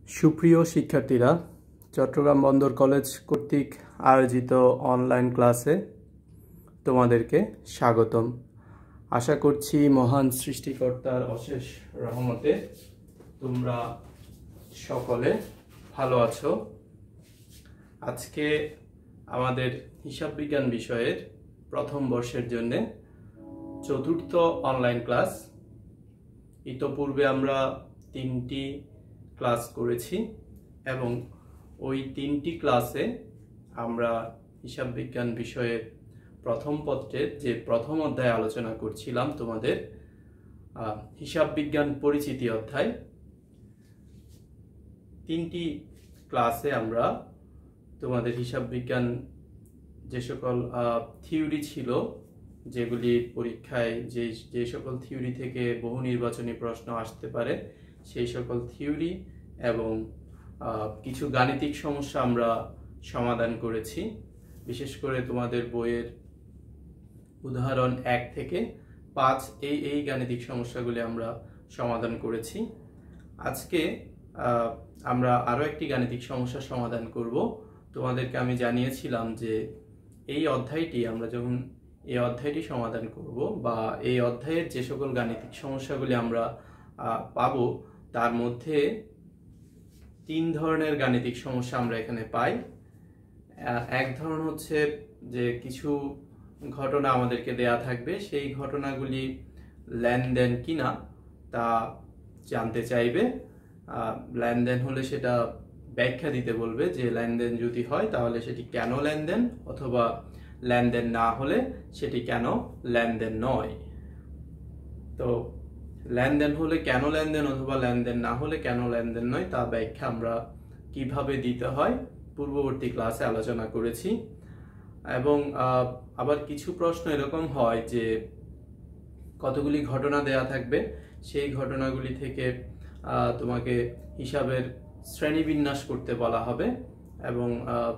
সুপ্রিয় শিক্ষার্থীরা, চট্টগ্রাম বন্দর কলেজ কর্তৃক আয়োজিত অনলাইন ক্লাসে তোমাদেরকে স্বাগতম। আশা করছি মহান সৃষ্টিকর্তার অশেষ রহমতে তোমরা সকলে ভালো আছো। আজকে আমাদের হিসাব বিজ্ঞান বিষয়ের প্রথম বর্ষের জন্য চতুর্থ অনলাইন ক্লাস। ইতোপূর্বে আমরা 3টি ক্লাস করেছি এবং ওই 3টি ক্লাসে আমরা হিসাব বিজ্ঞান বিষয়ের প্রথম পত্রের যে প্রথম অধ্যায় আলোচনা করছিলাম, তোমাদের হিসাব বিজ্ঞান পরিচিতি অধ্যায়। 3টি ক্লাসে আমরা তোমাদের হিসাব বিজ্ঞান যে সকল থিওরি ছিল, যেগুলি পরীক্ষায় যে সকল থিওরি থেকে বহু নির্বাচনী প্রশ্ন আসতে পারে, সেই সকল থিওরি এবং কিছু গাণিতিক সমস্যা আমরা সমাধান করেছি। বিশেষ করে তোমাদের বইয়ের উদাহরণ 1 থেকে 5 এই গাণিতিক সমস্যাগুলি আমরা সমাধান করেছি। আজকে আমরা আরও একটি গাণিতিক সমস্যা সমাধান করব। তোমাদেরকে আমি জানিয়েছিলাম যে এই অধ্যায়টি আমরা যখন এই অধ্যায়টি সমাধান করব বা এই অধ্যায়ের যে সকল গাণিতিক সমস্যাগুলি আমরা পাবো, তার মধ্যে 3 ধরনের গাণিতিক সমস্যা আমরা এখানে পাই। এক ধরন হচ্ছে যে কিছু ঘটনা আমাদেরকে দেয়া থাকবে, সেই ঘটনাগুলি লেনদেন কিনা তা জানতে চাইবে। লেনদেন হলে সেটা ব্যাখ্যা দিতে বলবে যে লেনদেন যদি হয় তাহলে সেটি কেন লেনদেন, অথবা লেনদেন না হলে সেটি কেন লেনদেন নয়। তো লেনদেন হলে কেন লেনদেন অথবা লেনদেন না হলে কেন লেনদেন নয় তা ব্যাখ্যা আমরা কিভাবে দিতে হয় পূর্ববর্তী ক্লাসে আলোচনা করেছি। এবং আবার কিছু প্রশ্ন এরকম হয় যে কতগুলি ঘটনা দেয়া থাকবে, সেই ঘটনাগুলি থেকে তোমাকে হিসাবের শ্রেণীবিন্যাস করতে বলা হবে এবং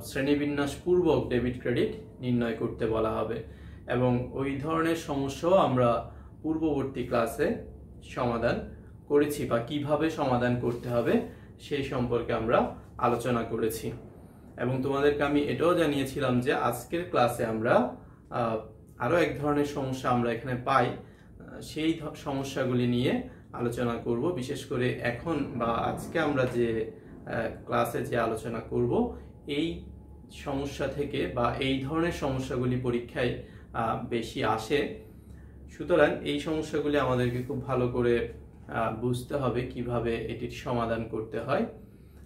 শ্রেণীবিন্যাস পূর্বক ডেবিট ক্রেডিট নির্ণয় করতে বলা হবে। এবং ওই ধরনের সমস্যাও আমরা পূর্ববর্তী ক্লাসে সমাধান করেছি বা কিভাবে সমাধান করতে হবে সেই সম্পর্কে আমরা আলোচনা করেছি। এবং তোমাদেরকে আমি এটাও জানিয়েছিলাম যে আজকের ক্লাসে আমরা আরও এক ধরনের সমস্যা আমরা এখানে পাই, সেই সমস্যাগুলি নিয়ে আলোচনা করব। বিশেষ করে এখন বা আজকে আমরা যে ক্লাসে যে আলোচনা করব, এই সমস্যা থেকে বা এই ধরনের সমস্যাগুলি পরীক্ষায় বেশি আসে। সুতরাং এই সমস্যাগুলি আমাদেরকে খুব ভালো করে বুঝতে হবে কিভাবে এটির সমাধান করতে হয়।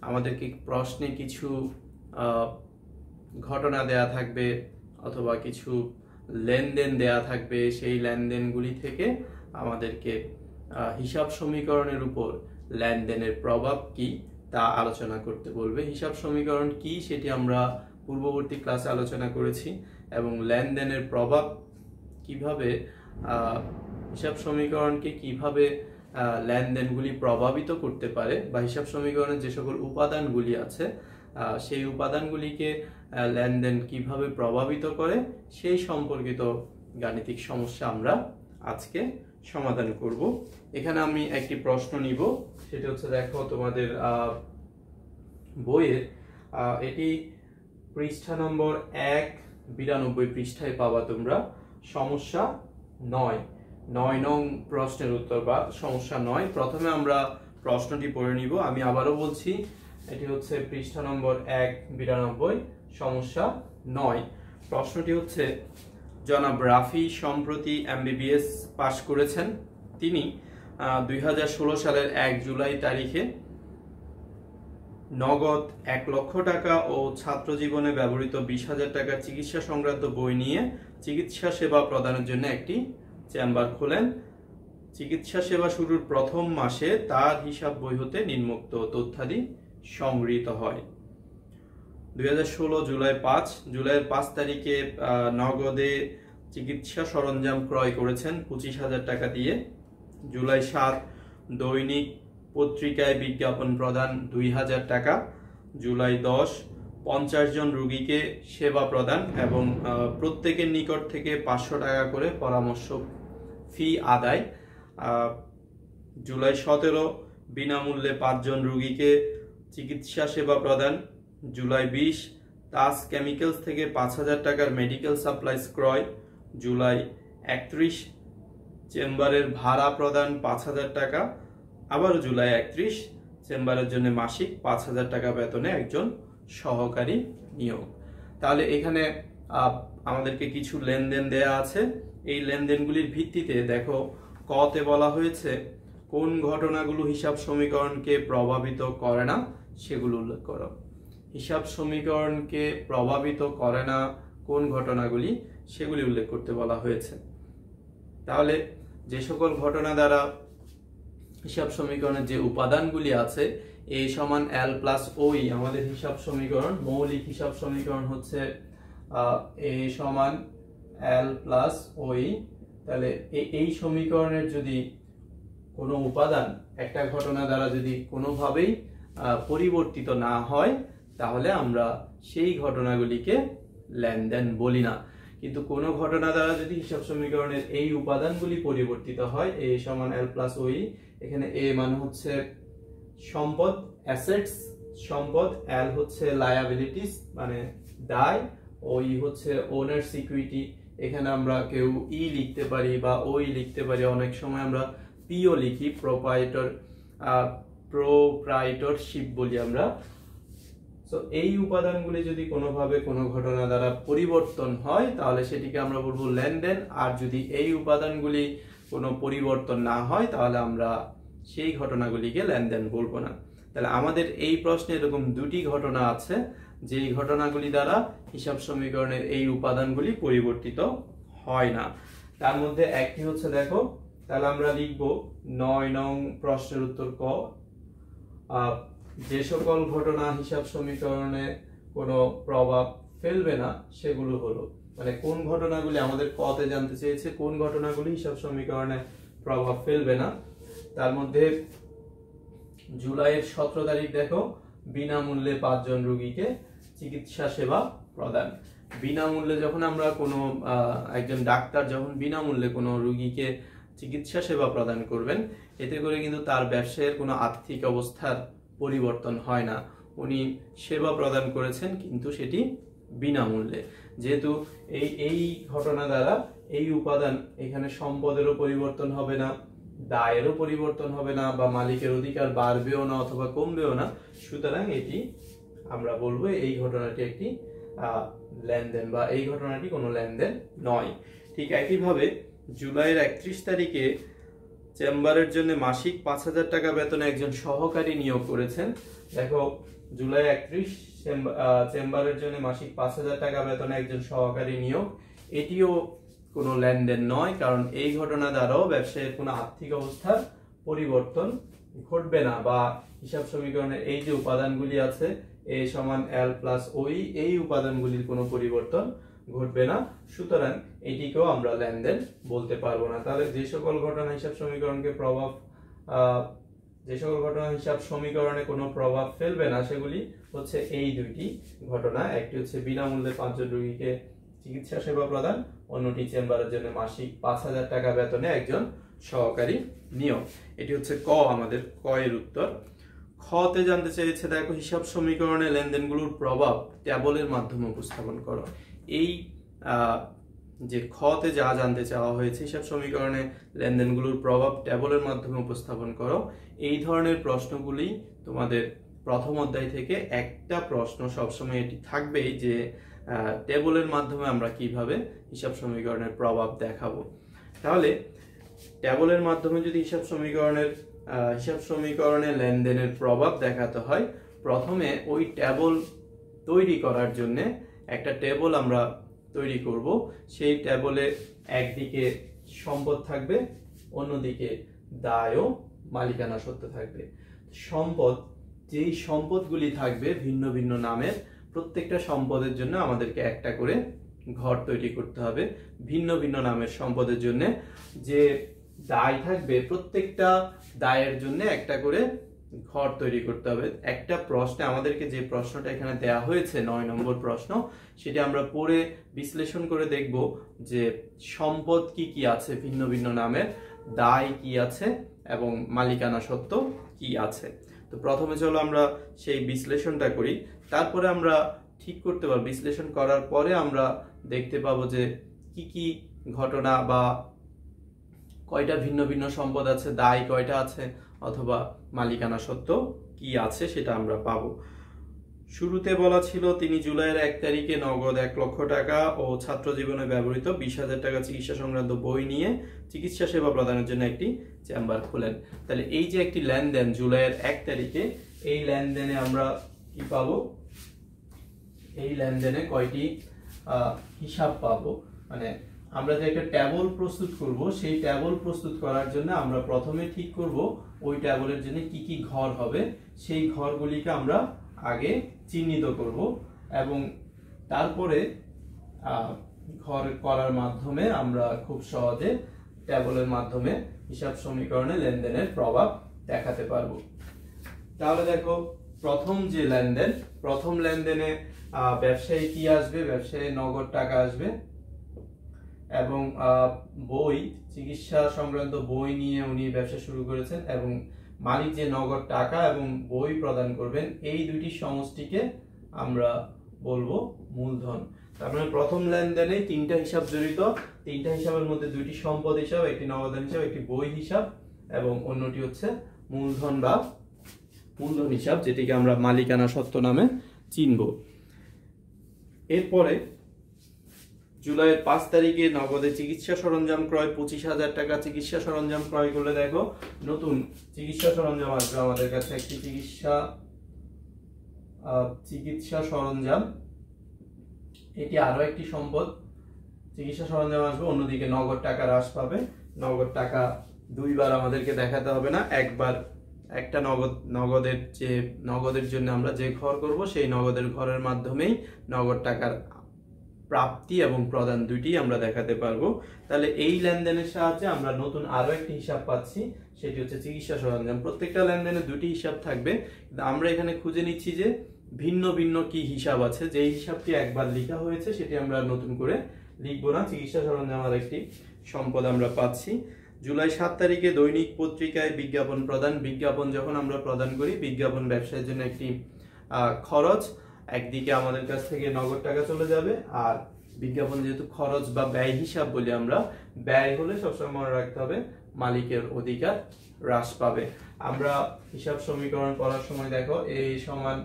আমাদেরকে প্রশ্নে কিছু ঘটনা দেয়া থাকবে অথবা কিছু লেনদেন দেয়া থাকবে, সেই লেনদেনগুলি থেকে আমাদেরকে হিসাব সমীকরণের উপর লেনদেনের প্রভাব কি তা আলোচনা করতে বলবে। হিসাব সমীকরণ কি সেটি আমরা পূর্ববর্তী ক্লাসে আলোচনা করেছি এবং লেনদেনের প্রভাব কিভাবে, হিসাব সমীকরণকে কিভাবে লেনদেনগুলি প্রভাবিত করতে পারে বা হিসাব সমীকরণের যে সকল উপাদানগুলি আছে সেই উপাদানগুলিকে লেনদেন কিভাবে প্রভাবিত করে সেই সম্পর্কিত গাণিতিক সমস্যা আমরা আজকে সমাধান করব। এখানে আমি একটি প্রশ্ন নিব, সেটা হচ্ছে দেখো তোমাদের বইয়ের এটি পৃষ্ঠা নম্বর 192 পৃষ্ঠায় পাবা তোমরা। সমস্যা 9 নং প্রশ্নের উত্তর বা সমস্যা 9। প্রথমে আমরা প্রশ্নটি পড়ে নিব। আমি আবারও বলছি, এটি হচ্ছে পৃষ্ঠা নম্বর 192 সমস্যা 9। প্রশ্নটি হচ্ছে, জনাব রাফি সম্প্রতি MBBS পাশ করেছেন। তিনি 2016 সালের 1 জুলাই তারিখে নগদ 1 লক্ষ টাকা ও ছাত্র জীবনে ব্যবহৃত 20,000 টাকার চিকিৎসা সংক্রান্ত বই নিয়ে চিকিৎসা সেবা প্রদানের জন্য একটি চেম্বার খোলেন। চিকিৎসা সেবা শুরুর প্রথম মাসে তার হিসাব বই হতে নিম্নোক্ত তথ্যাদি সংগৃহীত হয়। 2016 জুলাইয়ের 5 তারিখে নগদে চিকিৎসা সরঞ্জাম ক্রয় করেছেন 25,000 টাকা দিয়ে। জুলাই 7 দৈনিক পত্রিকায় বিজ্ঞাপন প্রদান 2,000 টাকা। জুলাই 10 50 জন রোগীকে সেবা প্রদান এবং প্রত্যেকের নিকট থেকে 500 টাকা করে পরামর্শ ফি আদায়। জুলাই 17 বিনামূল্যে 5 জন রোগীকে চিকিৎসা সেবা প্রদান। জুলাই 20 তাজ কেমিক্যালস থেকে 5,000 টাকার মেডিকেল সাপ্লাইস ক্রয়। জুলাই 31 চেম্বারের ভাড়া প্রদান 5,000 টাকা। আবার জুলাই 31 চেম্বারের জন্য মাসিক 5,000 টাকা বেতনে একজন সহকারী নিয়োগ। তাহলে এখানে আমাদেরকে কিছু লেনদেন দেয়া আছে। এই লেনদেনগুলির ভিত্তিতে দেখো কতে বলা হয়েছে কোন ঘটনাগুলো হিসাব সমীকরণকে প্রভাবিত করে না সেগুলো উল্লেখ করো। হিসাব সমীকরণকে প্রভাবিত করে না কোন ঘটনাগুলি সেগুলি উল্লেখ করতে বলা হয়েছে। তাহলে যে সকল ঘটনা দ্বারা হিসাব সমীকরণের যে উপাদানগুলি আছে A সমান L প্লাস OE, আমাদের হিসাব সমীকরণ মৌলিক হিসাব সমীকরণ হচ্ছে A সমান L প্লাস OE। তাহলে এই সমীকরণের যদি কোনো উপাদান একটা ঘটনা দ্বারা যদি কোনোভাবেই পরিবর্তিত না হয় তাহলে আমরা সেই ঘটনাগুলিকে লেনদেন বলি না। কিন্তু কোনো ঘটনা দ্বারা যদি হিসাব সমীকরণের এই উপাদানগুলি পরিবর্তিত হয় A সমান L প্লাস OE, এখানে A মানে হচ্ছে সম্পদ অ্যাসেটস সম্পদ, L হচ্ছে লায়াবিলিটিস মানে দায়, OE হচ্ছে ওনার্স ইকুইটি। এখানে আমরা কেউ ই লিখতে পারি বা ওই লিখতে পারি, অনেক সময় আমরা পিও লিখি, প্রোপ্রাইটরশিপ বলি আমরা। তো এই উপাদানগুলি যদি কোনোভাবে কোনো ঘটনা দ্বারা পরিবর্তন হয় তাহলে সেটিকে আমরা বলবো লেনদেন। আর যদি এই উপাদানগুলি কোনো পরিবর্তন না হয় তাহলে আমরা সেই ঘটনাগুলিকে লেনদেন বলবো না। তাহলে আমাদের এই প্রশ্নে এরকম দুটি ঘটনা আছে যেই ঘটনাগুলি দ্বারা হিসাব সমীকরণের এই উপাদানগুলি পরিবর্তিত হয় না। তার মধ্যে একটি হচ্ছে দেখো, তাহলে আমরা লিখব 9 নং প্রশ্নের উত্তর ক। যে সকল ঘটনা হিসাব সমীকরণে কোনো প্রভাব ফেলবে না সেগুলো হলো, মানে কোন ঘটনাগুলি আমাদের কতে জানতে চেয়েছে কোন ঘটনাগুলি হিসাব সমীকরণে প্রভাব ফেলবে না। তার মধ্যে জুলাইয়ের 17 তারিখ দেখো, বিনামূল্যে 5 জন রোগীকে চিকিৎসা সেবা প্রদান। বিনামূল্যে যখন আমরা কোনো একজন ডাক্তার যখন বিনামূল্যে কোনো রোগীকে চিকিৎসা সেবা প্রদান করবেন, এতে করে কিন্তু তার ব্যবসায়ের কোনো আর্থিক অবস্থার পরিবর্তন হয় না। উনি সেবা প্রদান করেছেন কিন্তু সেটি বিনামূল্যে। যেহেতু এই ঘটনা দ্বারা এই উপাদান এখানে সম্পদেরও পরিবর্তন হবে না, দায়েরও পরিবর্তন হবে না, বা মালিকের অধিকার বাড়বেও না অথবা কমবেও না, সুতরাং এটি আমরা বলবো এই ঘটনাটি একটি লেনদেন বা এই ঘটনাটি কোনো লেনদেন নয়। ঠিক একইভাবে জুলাইয়ের 31 তারিখে চেম্বারের জন্য মাসিক 5,000 টাকা বেতনে একজন সহকারী নিয়োগ করেছেন। দেখো জুলাই 31 চেম্বারের জন্য মাসিক 5,000 টাকা বেতনে একজন সহকারী নিয়োগ, এটিও কোনো লেনদেন নয়, কারণ এই ঘটনা দ্বারাও ব্যবসায়ের কোনো আর্থিক অবস্থার পরিবর্তন ঘটবে না, বা হিসাব সমীকরণের এই যে উপাদানগুলি আছে A সমান L প্লাস OE, এই উপাদানগুলির কোনো পরিবর্তন ঘটবে না, সুতরাং এটিকেও আমরা লেনদেন বলতে পারবো না। তাহলে যে সকল ঘটনা হিসাব সমীকরণকে যে সকল ঘটনা হিসাব সমীকরণে কোনো প্রভাব ফেলবে না সেগুলি হচ্ছে এই দুইটি ঘটনা। একটি হচ্ছে বিনামূল্যে 5 জন রোগীকে চিকিৎসা সেবা প্রদান, অন্যটি চেম্বারের জন্য মাসিক 5,000 টাকা বেতনে একজন সহকারী নিয়োগ। এটি হচ্ছে ক, আমাদের ক এর উত্তর। খতে জানতে চেয়েছে দেখো, হিসাব সমীকরণে লেনদেনগুলোর প্রভাব ট্যাবলের মাধ্যমে উপস্থাপন করো। এই যে খতে যা জানতে চাওয়া হয়েছে, হিসাব সমীকরণে লেনদেনগুলোর প্রভাব ট্যাবলের মাধ্যমে উপস্থাপন করো, এই ধরনের প্রশ্নগুলি তোমাদের প্রথম অধ্যায় থেকে একটা প্রশ্ন সবসময় এটি থাকবেই যে টেবলের মাধ্যমে আমরা কিভাবে হিসাব সমীকরণের প্রভাব দেখাবো। তাহলে টেবলের মাধ্যমে যদি হিসাব সমীকরণে লেনদেনের প্রভাব দেখাতে হয়, প্রথমে ওই টেবল তৈরি করার জন্য একটা টেবল আমরা তৈরি করব। সেই টেবলে একদিকে সম্পদ থাকবে, অন্যদিকে দায় ও মালিকানা সত্ত্ব থাকবে। যেই সম্পদগুলি থাকবে ভিন্ন ভিন্ন নামের, প্রত্যেকটা সম্পদের জন্য আমাদেরকে একটা করে ঘর তৈরি করতে হবে। ভিন্ন ভিন্ন নামের সম্পদের জন্য যে দায় থাকবে, প্রত্যেকটা দায়ের জন্য একটা করে ঘর তৈরি করতে হবে। একটা প্রশ্নে আমাদেরকে যে প্রশ্নটা এখানে দেয়া হয়েছে 9 নম্বর প্রশ্ন, সেটা আমরা পড়ে বিশ্লেষণ করে দেখব যে সম্পদ কি কি আছে ভিন্ন ভিন্ন নামের, দায় কি আছে এবং মালিকানা সত্ত্ব কি আছে। তো প্রথমে চলো আমরা সেই বিশ্লেষণটা করি, তারপরে আমরা ঠিক করতে পারবো। বিশ্লেষণ করার পরে আমরা দেখতে পাবো যে কি কি ঘটনা বা কয়টা ভিন্ন ভিন্ন সম্পদ আছে, দায় কয়টা আছে, অথবা মালিকানা সত্ত্ব কি আছে সেটা আমরা পাবো। শুরুতে বলা ছিল তিনি জুলাইয়ের 1 তারিখে নগদ 1 লক্ষ টাকা ও ছাত্র জীবনে ব্যবহৃত 20,000 টাকা চিকিৎসা সংক্রান্ত বই নিয়ে চিকিৎসা সেবা প্রদানের জন্য একটি চেম্বার খোলেন। তাহলে এই যে একটি লেনদেন জুলাইয়ের 1 তারিখে, এই লেনদেনে আমরা কি পাবো, এই লেনদেনে কয়টি হিসাব পাবো, মানে আমরা যে একটা ট্যাবল প্রস্তুত করব, সেই ট্যাবল প্রস্তুত করার জন্য আমরা প্রথমে ঠিক করব ওই ট্যাবলের জন্য কি কি ঘর হবে, সেই ঘরগুলিকে আমরা আগে চিহ্নিত করব এবং তারপরে ঘর করার মাধ্যমে আমরা খুব সহজে ট্যাবলের মাধ্যমে হিসাব সমীকরণে লেনদেনের প্রভাব দেখাতে পারবো। তাহলে দেখো প্রথম যে লেনদেন, প্রথম লেনদেনে ব্যবসায়ী কি আসবে, ব্যবসায়ী নগদ টাকা আসবে এবং বই, চিকিৎসা সংক্রান্ত বই নিয়ে উনি ব্যবসা শুরু করেছেন এবং মালিক যে নগদ টাকা এবং বই প্রদান করবেন, এই দুইটি সমষ্টিকে আমরা বলবো মূলধন। তার মানে প্রথম লেনদেনে তিনটা হিসাব জড়িত, তিনটা হিসাবের মধ্যে দুইটি সম্পদ হিসাব, একটি নগদান হিসাব, একটি বই হিসাব এবং অন্যটি হচ্ছে মূলধন বা মূলধন হিসাব, যেটিকে আমরা মালিকানা সত্ত্ব নামে চিনব। এরপরে জুলাইয়ের 5 তারিখে নগদে চিকিৎসা সরঞ্জাম ক্রয় 25,000 টাকা চিকিৎসা সরঞ্জাম ক্রয় করলে দেখো নতুন চিকিৎসা সরঞ্জাম আসবে আমাদের কাছে, একটি চিকিৎসা সরঞ্জাম, এটি আরো একটি সম্পদ। চিকিৎসা সরঞ্জাম আসবে, অন্যদিকে নগদ টাকা হ্রাস পাবে। নগদ টাকা দুইবার আমাদেরকে দেখাতে হবে না, একবার একটা নগদের জন্য আমরা যে ঘর করব সেই নগদের ঘরের মাধ্যমেই নগদ টাকার প্রাপ্তি এবং প্রদান দুইটি আমরা দেখাতে পারবো। তাহলে এই লেনদেনের সাহায্যে আমরা নতুন আরো একটি হিসাব পাচ্ছি, সেটি হচ্ছে চিকিৎসা সরঞ্জাম। প্রত্যেকটা লেনদেনে দুটি হিসাব থাকবে, কিন্তু আমরা এখানে খুঁজে নিচ্ছি যে ভিন্ন ভিন্ন কি হিসাব আছে। যে হিসাবটি একবার লেখা হয়েছে সেটি আমরা নতুন করে লিখবো না। চিকিৎসা সরঞ্জাম আর একটি সম্পদ আমরা পাচ্ছি। জুলাই 7 তারিখে দৈনিক পত্রিকায় বিজ্ঞাপন প্রদান। বিজ্ঞাপন যখন আমরা প্রদান করি, বিজ্ঞাপন ব্যবসায়ের জন্য একটি খরচ, একদিকে আমাদের কাছ থেকে নগদ টাকা চলে যাবে, আর বিজ্ঞাপন যেহেতু খরচ বা ব্যয় হিসাব বলি আমরা, ব্যয় হলে সবসময় মনে রাখতে হবে মালিকের অধিকার হ্রাস পাবে। আমরা হিসাব সমীকরণ করার সময় দেখো এই সমান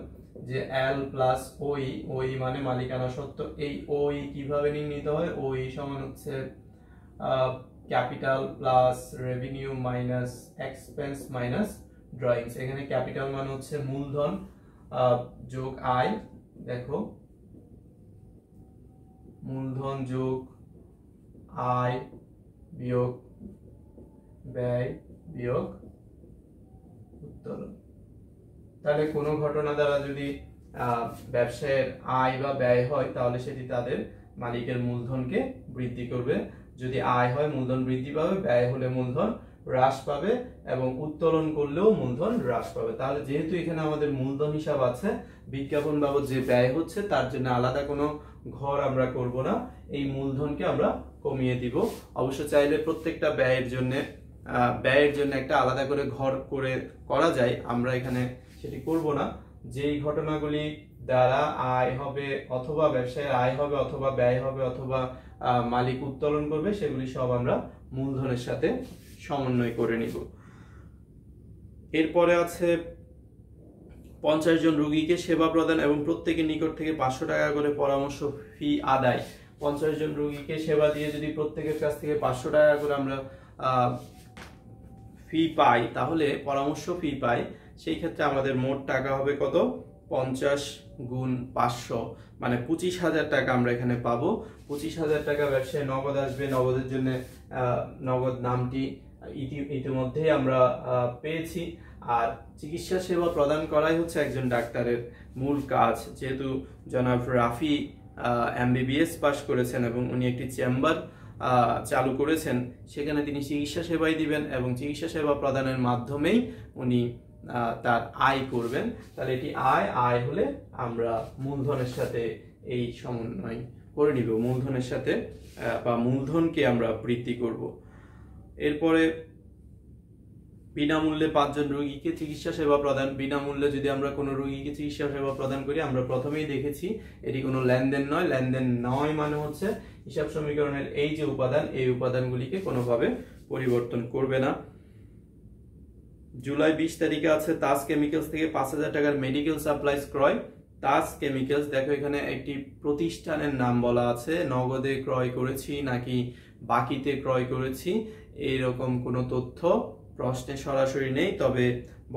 যে L প্লাস ওই মানে মালিকানা সত্ত্ব, এই ওই কিভাবে নির্ণীত হয়, ওই সমান হচ্ছে capital plus revenue minus expense minus drawings. এখানে ক্যাপিটাল মানে হচ্ছে মূলধন যোগ আয়, দেখো মূলধন যোগ আয় বিয়োগ ব্যয় বিয়োগ উত্তোলন। তাহলে কোনো ঘটনা দ্বারা যদি ব্যবসায়ের আয় বা ব্যয় হয়, তাহলে সেটি তাদের মালিকের মূলধনকে বৃদ্ধি করবে। যদি আয় হয় মূলধন বৃদ্ধি পাবে, ব্যয় হলে মূলধন হ্রাস পাবে এবং উত্তোলন করলেও মূলধন হ্রাস পাবে। তাহলে যেহেতু এখানে আমাদের মূলধন হিসাব আছে, বিজ্ঞাপন বাবদ যে ব্যয় হচ্ছে তার জন্য আলাদা কোনো ঘর আমরা করব না, এই মূলধনকে আমরা কমিয়ে দিব। অবশ্য চাইলে প্রত্যেকটা ব্যয়ের জন্য একটা আলাদা করে ঘর করা যায়, আমরা এখানে সেটি করব না। যেই ঘটনাগুলি দ্বারা আয় হবে অথবা ব্যবসায়ের আয় হবে অথবা ব্যয় হবে অথবা মালিক উত্তোলন করবে, সেগুলি সব আমরা মূলধনের সাথে সমন্বয় করে নিব। এরপরে আছে 50 জন রোগীকে সেবা প্রদান এবং প্রত্যেকের নিকট থেকে 500 টাকা করে পরামর্শ ফি আদায়। 50 জন রোগীকে সেবা দিয়ে যদি প্রত্যেকের কাছ থেকে 500 টাকা করে আমরা ফি পাই, তাহলে পরামর্শ ফি পাই, সেই ক্ষেত্রে আমাদের মোট টাকা হবে কত, 50 গুণ 500 মানে 25,000 টাকা আমরা এখানে পাবো। 25,000 টাকা ব্যবসায় নগদ আসবে। নগদের জন্য নগদ নামটি ইতিমধ্যেই আমরা পেয়েছি। আর চিকিৎসা সেবা প্রদান করাই হচ্ছে একজন ডাক্তারের মূল কাজ। যেহেতু জনাব রাফি MBBS পাশ করেছেন এবং উনি একটি চেম্বার চালু করেছেন, সেখানে তিনি চিকিৎসা সেবাই দিবেন এবং চিকিৎসা সেবা প্রদানের মাধ্যমেই উনি তার আয় করবেন। তাহলে এটি আয় হলে আমরা মূলধনের সাথে এই সমন্বয় করে নিব, মূলধনের সাথে বা মূলধনকে আমরা বৃদ্ধি করব। এরপরে বিনামূল্যে 5 জন রোগীকে চিকিৎসা সেবা প্রদান। বিনামূল্যে যদি আমরা কোনো রোগীকে চিকিৎসা সেবা প্রদান করি, আমরা প্রথমেই দেখেছি এটি কোনো লেনদেন নয়। লেনদেন নয় মানে হচ্ছে হিসাব সমীকরণের এই যে উপাদান, এই উপাদানগুলিকে কোনোভাবে পরিবর্তন করবে না। জুলাই 20 তারিখে আছে তাজ কেমিক্যালস থেকে 5,000 টাকার মেডিকেল সাপ্লাইজ ক্রয়। তাজ কেমিক্যালস, দেখো এখানে একটি প্রতিষ্ঠানের নাম বলা আছে, নগদে ক্রয় করেছি নাকি বাকিতে ক্রয় করেছি এইরকম কোনো তথ্য প্রশ্নে সরাসরি নেই, তবে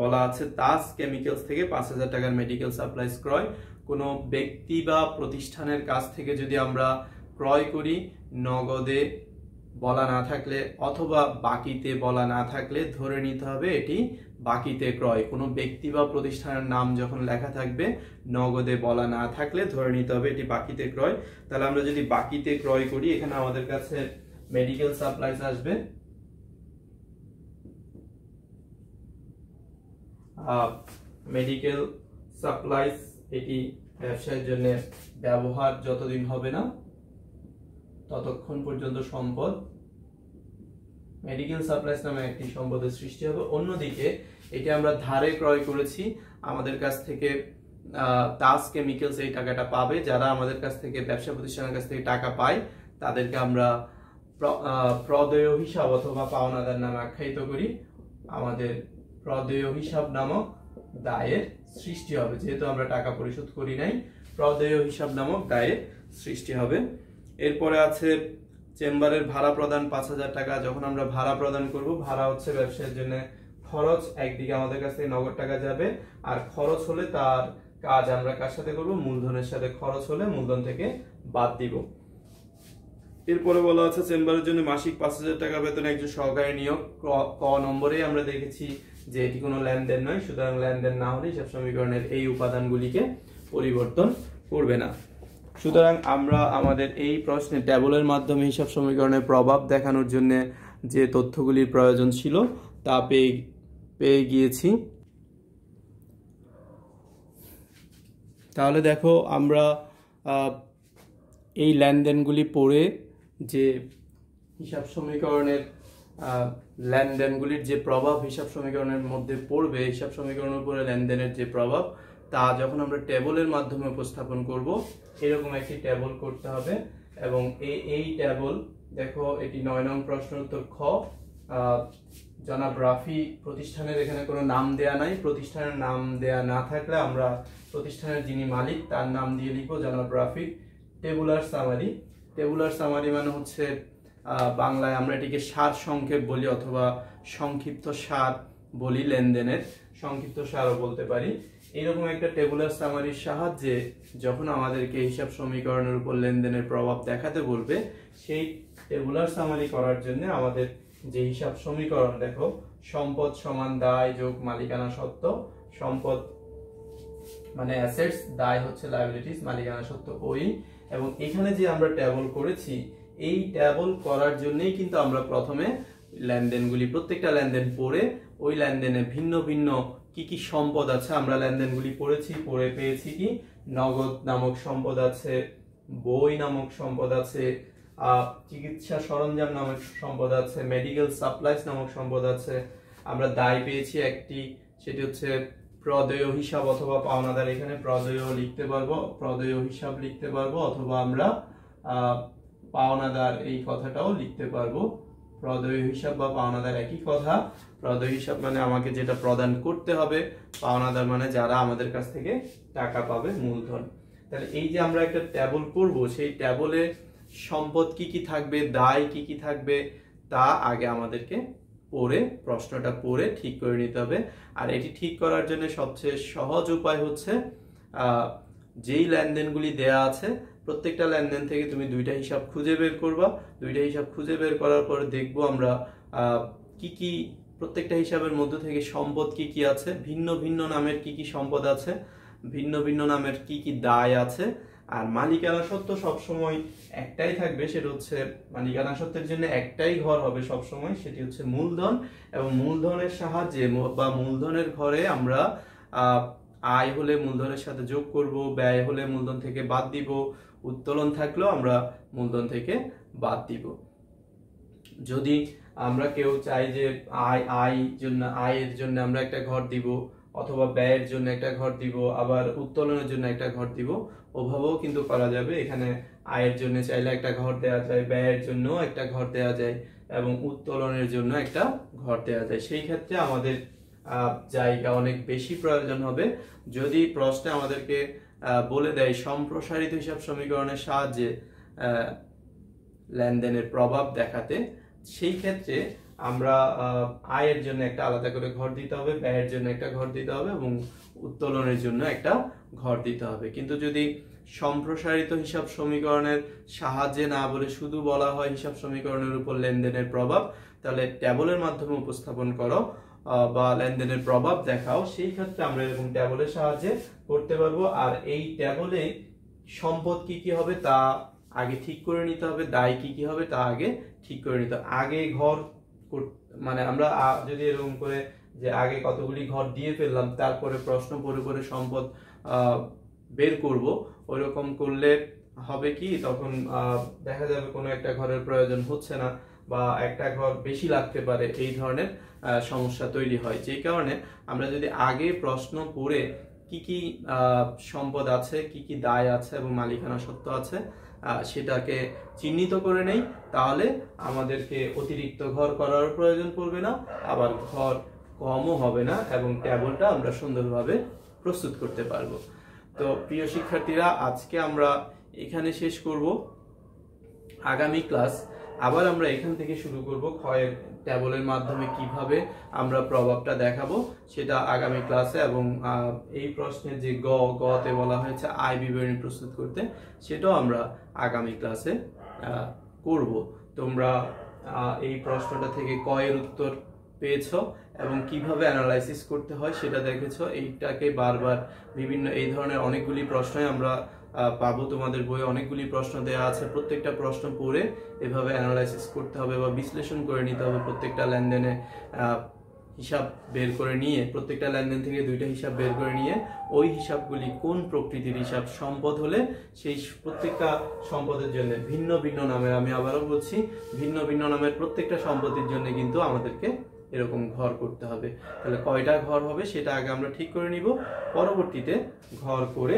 বলা আছে তাজ কেমিক্যালস থেকে 5,000 টাকার মেডিকেল সাপ্লাইজ ক্রয়। কোনো ব্যক্তি বা প্রতিষ্ঠানের কাছ থেকে যদি আমরা ক্রয় করি, নগদে বলা না থাকলে অথবা বাকিতে বলা না থাকলে ধরে নিতে হবে এটি বাকিতে ক্রয়। কোনো ব্যক্তি বা প্রতিষ্ঠানের নাম যখন লেখা থাকবে, নগদে বলা না থাকলে ধরে নিতে হবে এটি বাকিতে ক্রয়। তাহলে আমরা যদি বাকিতে ক্রয় করি, এখানে আমাদের কাছে মেডিকেল সাপ্লাইজ আসবে, মেডিকেল সাপ্লাইজ এটি ব্যবসায়ের জন্য ব্যবহার যতদিন হবে না ততক্ষণ পর্যন্ত সম্পদ, মেডিকেল সাপ্লাইজ নামে একটি সম্পদের সৃষ্টি হবে। অন্যদিকে এটি আমরা ধারে ক্রয় করেছি, আমাদের কাছ থেকে তাজ কেমিক্যালস এই টাকাটা পাবে। যারা আমাদের কাছ থেকে ব্যবসা প্রতিষ্ঠানের কাছ থেকে টাকা পায় তাদেরকে আমরা প্রদেয় হিসাব অথবা পাওনাদার নামে আখ্যায়িত করি। আমাদের প্রদেয় হিসাব নামক দায়ের সৃষ্টি হবে, যেহেতু আমরা টাকা পরিশোধ করি নাই, প্রদেয় হিসাব নামক দায়ের সৃষ্টি হবে। এরপরে আছে চেম্বারের ভাড়া প্রদান 5,000 টাকা। যখন আমরা ভাড়া প্রদান করব, ভাড়া হচ্ছে ব্যবসায়ের জন্য খরচ, একদিকে আমাদের কাছ থেকে নগদ টাকা যাবে, আর খরচ হলে তার কাজ আমরা কার সাথে করব, মূলধনের সাথে। খরচ হলে মূলধন থেকে বাদ দিব। এরপরে বলা আছে চেম্বারের জন্য মাসিক 5,000 টাকা বেতনে একজন সহকারী নিয়োগ। ক নম্বরে আমরা দেখেছি যে এটি কোনো লেনদেন নয়, সুতরাং লেনদেন না হলে হিসাব সমীকরণের এই উপাদানগুলিকে পরিবর্তন করবে না। সুতরাং আমরা আমাদের এই প্রশ্নে ট্যাবলের মাধ্যমে হিসাব সমীকরণের প্রভাব দেখানোর জন্য যে তথ্যগুলির প্রয়োজন ছিল তা পেয়ে গিয়েছি। তাহলে দেখো আমরা এই লেনদেনগুলি পড়ে যে হিসাব সমীকরণের লেনদেনগুলির যে প্রভাব হিসাব সমীকরণের মধ্যে পড়বে, হিসাব সমীকরণের উপরে লেনদেনের যে প্রভাব, তা যখন আমরা টেবলের মাধ্যমে উপস্থাপন করব, এরকম একটি টেবল করতে হবে। এবং এই টেবল দেখো, এটি 9 নং প্রশ্ন উত্তর খ। জনাব রাফি প্রতিষ্ঠানের এখানে কোনো নাম দেয়া নাই। প্রতিষ্ঠানের নাম দেয়া না থাকলে আমরা প্রতিষ্ঠানের যিনি মালিক তার নাম দিয়ে লিখবো জনাব Rafi. Tabular summary, tabular summary মানে হচ্ছে বাংলায় আমরা এটিকে সার সংক্ষেপ বলি অথবা সংক্ষিপ্ত সার বলি, লেনদেনের সংক্ষিপ্ত সারও বলতে পারি। এইরকম একটা টেবুলার সামারির সাহায্যে যখন আমাদেরকে হিসাব সমীকরণের উপর লেনদেনের প্রভাব দেখাতে বলবে, সেই টেবুলার সামারি করার জন্য আমাদের যে হিসাব সমীকরণ, দেখো সম্পদ সমান দায় যোগ মালিকানা সত্ত্ব, সম্পদ মানে অ্যাসেটস, দায় হচ্ছে লায়াবিলিটিস, মালিকানা সত্ত্ব ওই। এবং এখানে যে আমরা টেবল করেছি, এই টেবল করার জন্যই কিন্তু আমরা প্রথমে লেনদেনগুলি, প্রত্যেকটা লেনদেন পড়ে ওই লেনদেনে ভিন্ন ভিন্ন কি কি সম্পদ আছে আমরা লেনদেনগুলি পড়েছি, পড়ে পেয়েছি কি নগদ নামক সম্পদ আছে, বই নামক সম্পদ আছে, চিকিৎসা সরঞ্জাম নামক সম্পদ আছে, মেডিকেল সাপ্লাইজ নামক সম্পদ আছে। আমরা দায় পেয়েছি একটি, সেটি হচ্ছে প্রদেয় হিসাব অথবা পাওনাদার। এখানে প্রদেয় লিখতে পারবো, প্রদেয় হিসাব লিখতে পারবো, অথবা আমরা পাওনাদার এই কথাটাও লিখতে পারবো। প্রদেয় হিসাব বা পাওনাদার একই কথা। প্রদেয় হিসাব মানে আমাকে যেটা প্রদান করতে হবে, পাওনাদার মানে যারা আমাদের কাছ থেকে টাকা পাবে, মূলধন। তাহলে এই যে আমরা একটা ট্যাবল করব, সেই ট্যাবলে সম্পদ কি কি থাকবে, দায় কি কি থাকবে, তা আগে আমাদেরকে পড়ে, প্রশ্নটা পড়ে ঠিক করে নিতে হবে। আর এটি ঠিক করার জন্য সবচেয়ে সহজ উপায় হচ্ছে যেই লেনদেনগুলি দেয়া আছে প্রত্যেকটা লেনদেন থেকে তুমি দুইটা হিসাব খুঁজে বের করবা। দুইটা হিসাব খুঁজে বের করার পরে দেখবো আমরা কি কি প্রত্যেকটা হিসাবের মধ্যে থেকে সম্পদ কি কি আছে, ভিন্ন ভিন্ন নামের কি কি সম্পদ আছে, ভিন্ন ভিন্ন নামের কি কি দায় আছে। আর মালিকানা সত্ত্ব সবসময় একটাই থাকবে, সেটা হচ্ছে মালিকানা সত্ত্বের জন্য একটাই ঘর হবে সবসময়, সেটি হচ্ছে মূলধন। এবং মূলধনের সাহায্যে বা মূলধনের ঘরে আমরা আয় হলে মূলধনের সাথে যোগ করব, ব্যয় হলে মূলধন থেকে বাদ দিব, উত্তোলন থাকলেও আমরা মূলধন থেকে বাদ দিব। যদি আমরা কেউ চাই যে আয়ের জন্য আমরা একটা ঘর দিব, অথবা ব্যয়ের জন্য একটা ঘর দিব, আবার উত্তোলনের জন্য একটা ঘর দিব, ওভাবেও কিন্তু করা যাবে। এখানে আয়ের জন্য চাইলে একটা ঘর দেওয়া যায়, ব্যয়ের জন্য একটা ঘর দেওয়া যায়, এবং উত্তোলনের জন্য একটা ঘর দেওয়া যায়। সেই ক্ষেত্রে আমাদের জায়গা অনেক বেশি প্রয়োজন হবে। যদি প্রশ্নে আমাদেরকে বলে দেয় সম্প্রসারিত হিসাব সমীকরণের সাহায্যে লেনদেনের প্রভাব দেখাতে, সেই ক্ষেত্রে আমরা আয়ের জন্য একটা আলাদা করে ঘর দিতে হবে, ব্যয়ের জন্য একটা ঘর দিতে হবে, এবং উত্তোলনের জন্য একটা ঘর দিতে হবে। কিন্তু যদি সম্প্রসারিত হিসাব সমীকরণের সাহায্যে না বলে শুধু বলা হয় হিসাব সমীকরণের উপর লেনদেনের প্রভাব, তাহলে ট্যাবলের মাধ্যমে উপস্থাপন করো বা লেনদেনের প্রভাব দেখাও, সেই ক্ষেত্রে আমরা এরকম ট্যাবলের সাহায্যে করতে পারবো। আর এই ট্যাবলে সম্পদ কি কি হবে তা আগে ঠিক করে নিতে হবে, দায় কি কি হবে তা আগে ঠিক করে নিতে হবে। আগে ঘর মানে আমরা যদি এরকম করে যে আগে কতগুলি ঘর দিয়ে ফেললাম, তারপরে প্রশ্ন পড়ে পড়ে সম্পদ বের করব, ওইরকম করলে হবে কি, তখন দেখা যাবে কোনো একটা ঘরের প্রয়োজন হচ্ছে না, বা একটা ঘর বেশি লাগতে পারে, এই ধরনের সমস্যা তৈরি হয়। যে কারণে আমরা যদি আগে প্রশ্ন পড়ে কি কি সম্পদ আছে, কি কি দায় আছে এবং মালিকানা সত্ত্ব আছে সেটাকে চিহ্নিত করে নেই, তাহলে আমাদেরকে অতিরিক্ত ঘর করার প্রয়োজন পড়বে না, আবার ঘর কমও হবে না, এবং ট্যাবলটা আমরা সুন্দরভাবে প্রস্তুত করতে পারবো। তো প্রিয় শিক্ষার্থীরা, আজকে আমরা এখানে শেষ করব। আগামী ক্লাস আবার আমরা এখান থেকে শুরু করব, ক্ষয়ের ট্যাবলের মাধ্যমে কিভাবে আমরা প্রভাবটা দেখাবো সেটা আগামী ক্লাসে, এবং এই প্রশ্নের যে গতে বলা হয়েছে আয় বিবরণী প্রস্তুত করতে, সেটাও আমরা আগামী ক্লাসে করব। তোমরা এই প্রশ্নটা থেকে কয়ের উত্তর পেয়েছো এবং কিভাবে অ্যানালাইসিস করতে হয় সেটা দেখেছো। এইটাকে বারবার বিভিন্ন এই ধরনের অনেকগুলি প্রশ্নই আমরা পাবো, তোমাদের বইয়ে অনেকগুলি প্রশ্ন দেওয়া আছে। প্রত্যেকটা প্রশ্ন পড়ে এভাবে অ্যানালাইসিস করতে হবে বা বিশ্লেষণ করে নিতে হবে। প্রত্যেকটা লেনদেনে হিসাব বের করে নিয়ে, প্রত্যেকটা লেনদেন থেকে দুইটা হিসাব বের করে নিয়ে ওই হিসাবগুলি কোন প্রকৃতির হিসাব, সম্পদ হলে সেই প্রত্যেকটা সম্পদের জন্য ভিন্ন ভিন্ন নামের, আমি আবারও বলছি, ভিন্ন ভিন্ন নামের প্রত্যেকটা সম্পত্তির জন্য কিন্তু আমাদেরকে এরকম ঘর করতে হবে। তাহলে কয়টা ঘর হবে সেটা আগে আমরা ঠিক করে নিব, পরবর্তীতে ঘর করে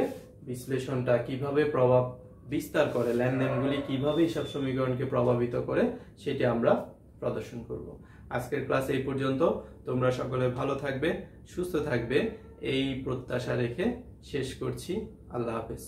বিশ্লেষণটা কিভাবে প্রভাব বিস্তার করে, লেনদেনগুলি কিভাবে হিসাব সমীকরণকে প্রভাবিত করে সেটা আমরা প্রদর্শন করব। আজকের ক্লাস এই পর্যন্ত। তোমরা সকলে ভালো থাকবে, সুস্থ থাকবে, এই প্রত্যাশা রেখে শেষ করছি। আল্লাহ হাফেজ।